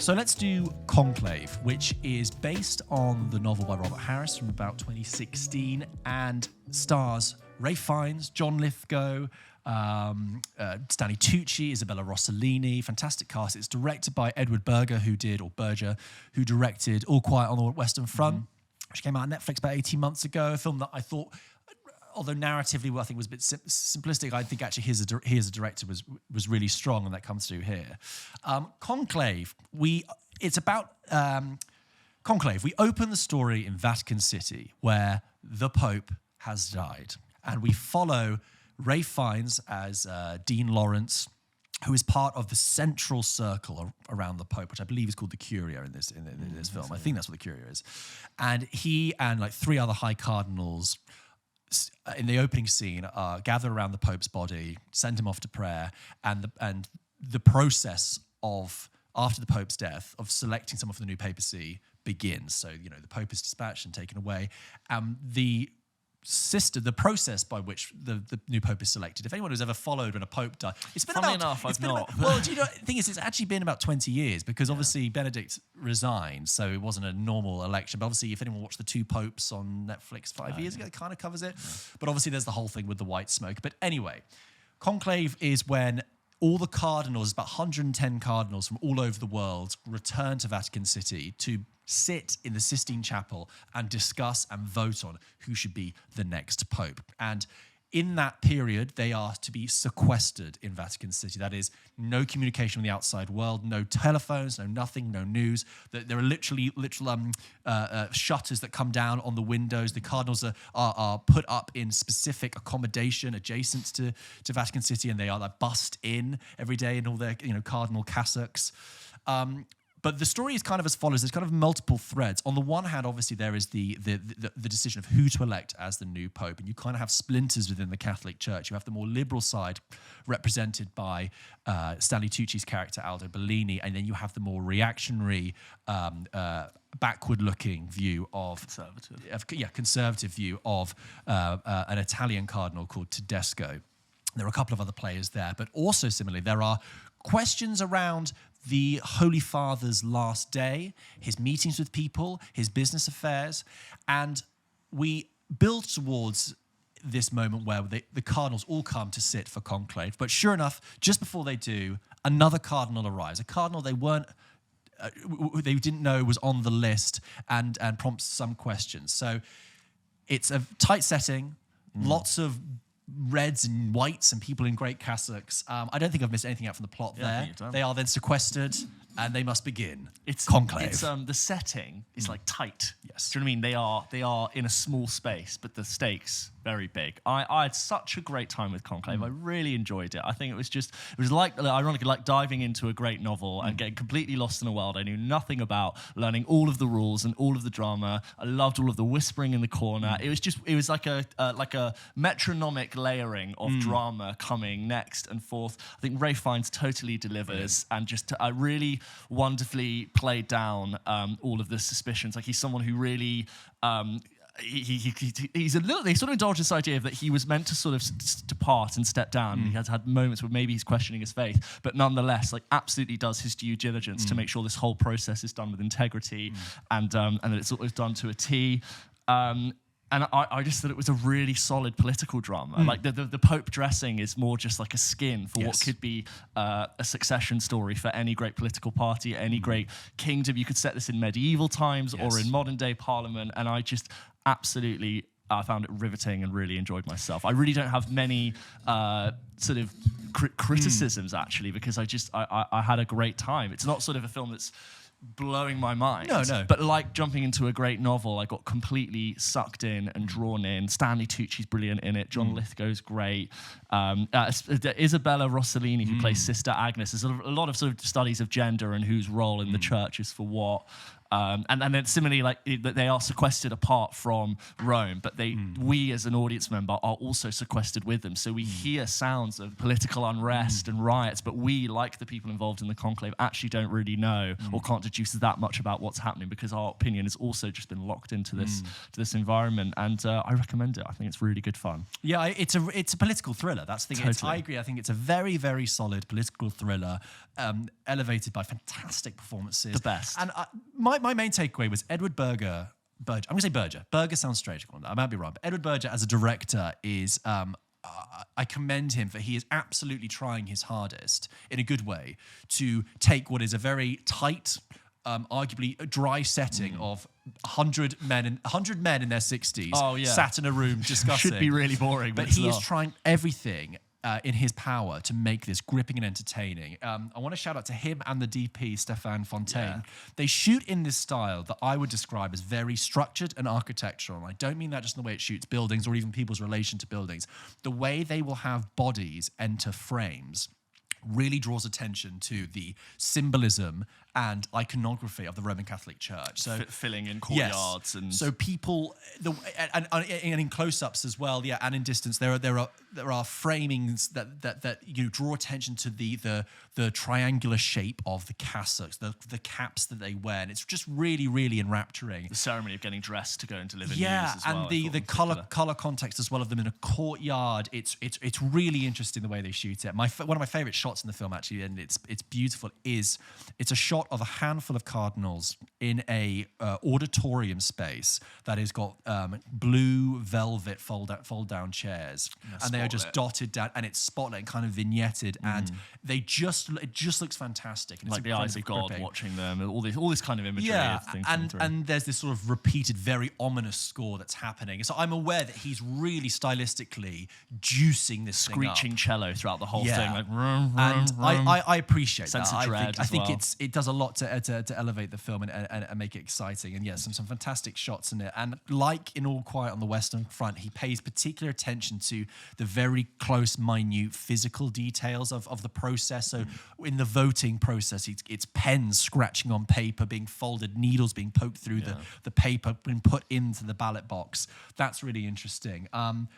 So let's do Conclave, which is based on the novel by Robert Harris from about 2016 and stars Ralph Fiennes, John Lithgow, Stanley Tucci, Isabella Rossellini, fantastic cast. It's directed by Edward Berger, who directed All Quiet on the Western Front, which came out on Netflix about 18 months ago, a film that I thought, although narratively, I think was a bit simplistic, I think actually he as a director was really strong, and that comes through here. Conclave, it's about Conclave. We open the story in Vatican City, where the Pope has died, and we follow Ralph Fiennes as Dean Lawrence, who is part of the central circle around the Pope, which I believe is called the Curia in this film. I think that's what the Curia is. And he and like three other high cardinals in the opening scene gather around the Pope's body, send him off to prayer, and the process of, after the Pope's death, of selecting someone for the new papacy begins. So, the Pope is dispatched and taken away. The process by which the new Pope is selected. If anyone who's ever followed when a Pope died, it's been Funnily enough, I've not. Well, the thing is, it's actually been about 20 years because obviously Benedict resigned, so it wasn't a normal election. But obviously, if anyone watched The Two Popes on Netflix 5 years ago, it kind of covers it. Yeah. But obviously, there's the whole thing with the white smoke. But anyway, Conclave is when all the cardinals, about 110 cardinals from all over the world, return to Vatican City to sit in the Sistine Chapel and discuss and vote on who should be the next Pope. And in that period, they are to be sequestered in Vatican City. That is, no communication with the outside world, no telephones, no nothing, no news. There are literal shutters that come down on the windows. The cardinals are put up in specific accommodation adjacent to Vatican City, and they are like bussed in every day in all their cardinal cassocks. But the story is kind of as follows. There's kind of multiple threads. On the one hand, obviously, there is the decision of who to elect as the new pope. And you kind of have splinters within the Catholic Church. You have the more liberal side represented by Stanley Tucci's character, Aldo Bellini. And then you have the more reactionary, backward-looking view of... conservative view of an Italian cardinal called Tedesco. There are a couple of other players there. But also, similarly, there are questions around the Holy Father's last day, his meetings with people, his business affairs, and we build towards this moment where the cardinals all come to sit for conclave. But sure enough, just before they do, another cardinal arrives, a cardinal they didn't know was on the list, and prompts some questions. So it's a tight setting, lots of reds and whites and people in great cassocks. I don't think I've missed anything out from the plot there. They are then sequestered and they must begin. It's conclave. It's the setting is like tight. Yes. Do you know what I mean? They are in a small space, but the stakes very big. I had such a great time with Conclave. I really enjoyed it. I think it was like, ironically, like diving into a great novel and getting completely lost in a world I knew nothing about, learning all of the rules and all of the drama. I loved all of the whispering in the corner. It was like a metronomic layering of drama coming next and forth. I think Ralph Fiennes totally delivers and just really wonderfully played down all of the suspicions. Like, he's someone who really... He's a little. They sort of indulge this idea that he was meant to sort of depart and step down. And he has had moments where maybe he's questioning his faith, but nonetheless, like, absolutely does his due diligence to make sure this whole process is done with integrity and that it's sort of done to a T. And I just thought it was a really solid political drama. Like the Pope dressing is more just like a skin for what could be a succession story for any great political party, any great kingdom. You could set this in medieval times or in modern day Parliament. And I just absolutely found it riveting and really enjoyed myself. I really don't have many sort of criticisms actually, because I had a great time. It's not sort of a film that's blowing my mind. No. But like jumping into a great novel, I got completely sucked in and drawn in. Stanley Tucci's brilliant in it. John Lithgow's great. Isabella Rossellini, who plays Sister Agnes. There's a lot of sort of studies of gender and whose role in the church is for what. And then similarly, like that they are sequestered apart from Rome, but we as an audience member are also sequestered with them. So we hear sounds of political unrest and riots, but we, like the people involved in the conclave, actually don't really know or can't deduce that much about what's happening, because our opinion has also just been locked into this environment. And I recommend it. I think it's really good fun. Yeah, it's a political thriller. That's the thing. Totally. I agree. I think it's a very, very solid political thriller, elevated by fantastic performances. The best. And my main takeaway was Edward Berger. I'm going to say Berger. Berger sounds strange. I might be wrong. But Edward Berger as a director is... I commend him for he is absolutely trying his hardest in a good way to take what is a very tight, arguably a dry setting of 100 men in their 60s sat in a room discussing. Should be really boring, but he is trying everything in his power to make this gripping and entertaining. I want to shout out to him and the DP, Stéphane Fontaine. Yeah. They shoot in this style that I would describe as very structured and architectural. And I don't mean that just in the way it shoots buildings or even people's relation to buildings. The way they will have bodies enter frames really draws attention to the symbolism and iconography of the Roman Catholic Church. So filling in courtyards and so people, and in close-ups as well, and in distance, there are framings that you draw attention to the triangular shape of the cassocks, the caps that they wear, and it's just really, really enrapturing. The ceremony of getting dressed to go and deliver news as and well. the color context as well of them in a courtyard. It's really interesting the way they shoot it. One of my favorite shots in the film, actually, and it's beautiful, is it's a shot of a handful of cardinals in a auditorium space that has got blue velvet fold down chairs, and they are just dotted down, and it's spotlight and kind of vignetted, and it just looks fantastic. And like it's the eyes of God gripping. Watching them, all this kind of imagery. Of things and there's this sort of repeated, very ominous score that's happening. So I'm aware that he's really stylistically juicing this screeching thing up. Cello throughout the whole thing, like and I appreciate sense that. of dread I think well. it does a lot to elevate the film and make it exciting. And some fantastic shots in it. And like in All Quiet on the Western Front, he pays particular attention to the very close, minute physical details of the process. So in the voting process, it's pens scratching on paper, being folded, needles being poked through the paper, being put into the ballot box. That's really interesting. I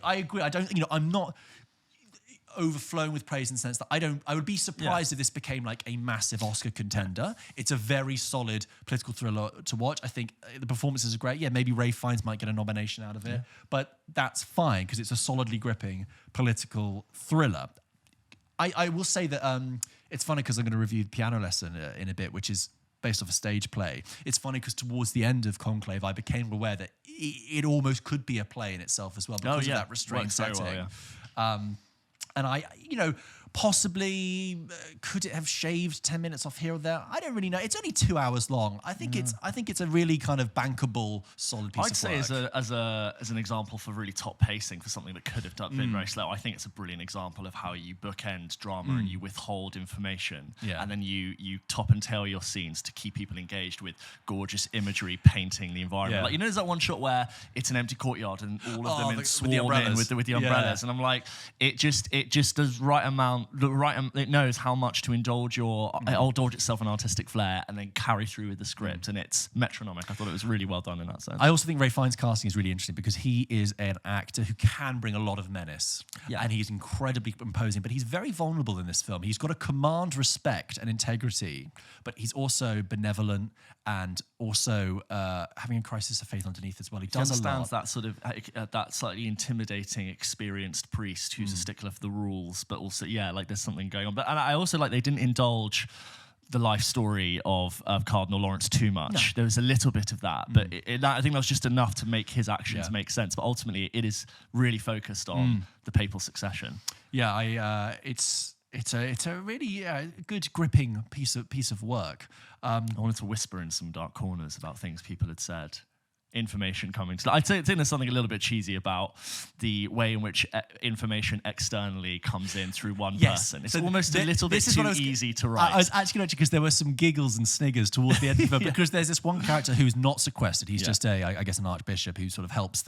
agree. I'm not overflowing with praise in the sense that I would be surprised if this became like a massive Oscar contender. It's a very solid political thriller to watch. I think the performances are great. Yeah, maybe Ralph Fiennes might get a nomination out of it, but that's fine because it's a solidly gripping political thriller. I will say that it's funny because I'm going to review Piano Lesson in a bit, which is based off a stage play. It's funny because towards the end of Conclave, I became aware that it almost could be a play in itself as well because of that restrained setting. And possibly could it have shaved 10 minutes off here or there? I don't really know. It's only 2 hours long. I think it's a really kind of bankable, solid piece of work. I'd say as an example for really top pacing for something that could have been very slow, I think it's a brilliant example of how you bookend drama and you withhold information, and then you top and tail your scenes to keep people engaged with gorgeous imagery painting the environment. Like, there's that one shot where it's an empty courtyard and all of them swarm in with the umbrellas, and I'm like, it just does it knows how much to indulge itself in artistic flair and then carry through with the script, and it's metronomic. I thought it was really well done in that sense. I also think Ralph Fiennes' casting is really interesting because he is an actor who can bring a lot of menace, and he's incredibly imposing, but he's very vulnerable in this film. He's got to command respect and integrity, but he's also benevolent and also having a crisis of faith underneath as well. He does understands that sort of that slightly intimidating, experienced priest who's a stickler for the rules, but also like there's something going on. But and I also like they didn't indulge the life story of Cardinal Lawrence too much. No. There was a little bit of that, but I think that was just enough to make his actions make sense. But ultimately, it is really focused on the papal succession. Yeah, it's a really good, gripping piece of work. I wanted to whisper in some dark corners about things people had said information coming to. I think there's something a little bit cheesy about the way in which information externally comes in through one person. It's almost a little bit too easy to write. I was actually going to, because there were some giggles and sniggers towards the end of it, because there's this one character who's not sequestered. He's just I guess an archbishop who sort of helps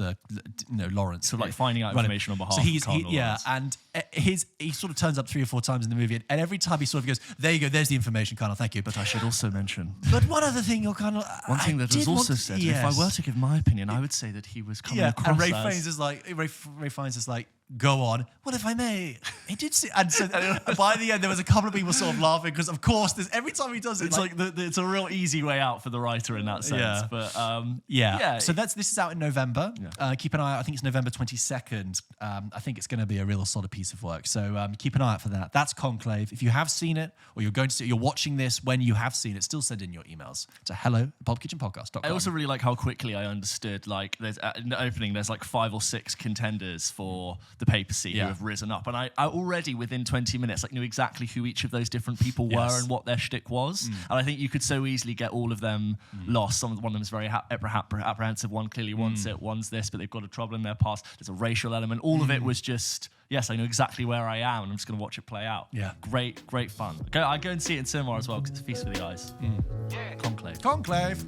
Lawrence. Sort of like finding out information on behalf of Cardinal Lawrence. And he sort of turns up 3 or 4 times in the movie, and every time he sort of goes, there you go, there's the information, Cardinal, thank you. But I should also mention... But one other thing, you're kind of... One thing that was also said, if I were to give my opinion, I would say that he was coming across and Ray Fiennes is like, go on. Well, if I may, he did see... And so by the end, there was a couple of people sort of laughing, because of course, every time he does it... It's it's a real easy way out for the writer in that sense. Yeah. But So this is out in November. Yeah. Keep an eye out. I think it's November 22nd. I think it's going to be a real solid piece of work. So keep an eye out for that. That's Conclave. If you have seen it, or you're going to see it, you're watching this when you have seen it, still send in your emails to hello@pulpkitchenpodcast.com. I also really like how quickly I understood, like, there's in the opening, there's like 5 or 6 contenders for the papacy who have risen up. And I already, within 20 minutes, knew exactly who each of those different people were and what their shtick was. And I think you could so easily get all of them lost. One of them is very apprehensive. One clearly wants it. One's this, but they've got a trouble in their past. There's a racial element. All of it was just... Yes, I know exactly where I am, and I'm just going to watch it play out. Yeah. Great fun. I go and see it in cinema as well, because it's a feast for the eyes. Conclave.